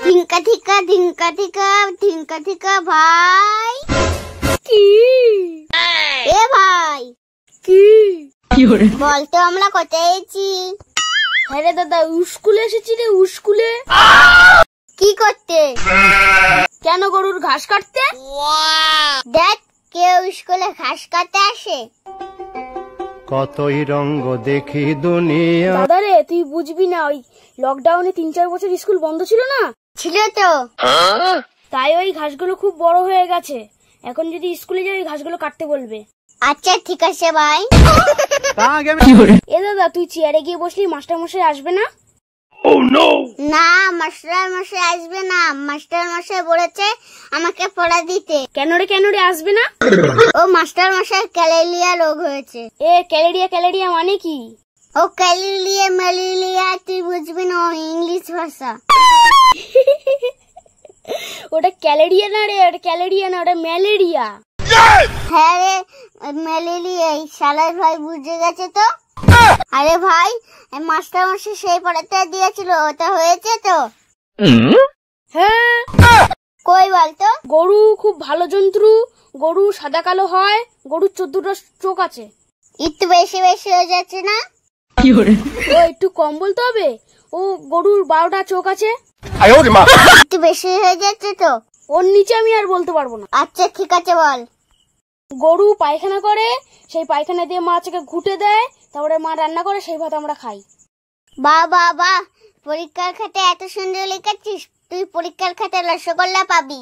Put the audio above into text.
ধিঙ্কা ধিকা ধিঙ্কা ধিকা ধিঙ্কা ধিকা ভাই কি এ ভাই কি বলতো আমরা কোথায় এসেছি? হ্যাঁ রে দাদা, স্কুলে এসেছি রে। স্কুলে কি করতে? কেন, গরুর ঘাস কাটতে। দেখ, কেউ স্কুলে ঘাস কাটতে আসে? কতই রঙ্গ দেখি দুনিয়া। দাদা রে, তুই বুঝবি না, ওই লকডাউনে 3-4 বছর স্কুল বন্ধ ছিল না? ছিল তো। তাই ওই ঘাসগুলো খুব বড় হয়ে গেছে। এখন যদি স্কুলে যাই, ওই ঘাসগুলো কাটতে বলবে। আচ্ছা ঠিক আছে ভাই। এ দাদা, তুই চেয়ারে গিয়ে বসলি, মাস্টার মশাই আসবে না? না, মাস্টার মশাই আসবে না। মাস্টার মশাই বলেছে আমাকে পড়া দিতে। কেন রে আসবে না? ও মাস্টার মশাই ক্যালেরিয়া রোগ হয়েছে। এ ক্যালেরিয়া মানে কি? ও ক্যালেরিয়া ম্যালেরিয়া, তুই বুঝবি না, ইংলিশ ভাষা। ওটা ক্যালেরিয়া না রে, ওটা ক্যালেরিয়া না, ওটা ম্যালেরিয়া। হ্যাঁ রে, ম্যালেরিয়া। শালার ভাই বুঝে গেছে তো। আরে ভাই, মাস্টার মশাই সেই পড়াটা দিয়েছিল, ওটা হয়েছে তো? হ্যাঁ। কই বলতো? গরু খুব ভালো জন্তু। গরু সাদা কালো হয়। গরুর 14টা চোখ আছে। একটু বেশি বেশি হয়ে যাচ্ছে না? ও একটু কম বলতে হবে। ও গরুর 12টা চোখ আছে। একটু বেশি হয়ে যাচ্ছে তো। ওর নিচে আমি আর বলতে পারবো না। আচ্ছা ঠিক আছে বল। গরু পায়খানা করে, সেই পায়খানা দিয়ে মাছকে ঘুটে দেয়, তারপরে মা রান্না করে, সেই ভাত আমরা খাই। বাহ বাহ বাহ, পরীক্ষার খাতে এত সুন্দর লিখেছিস। তুই পরীক্ষার খাতে রসগোল্লা পাবি।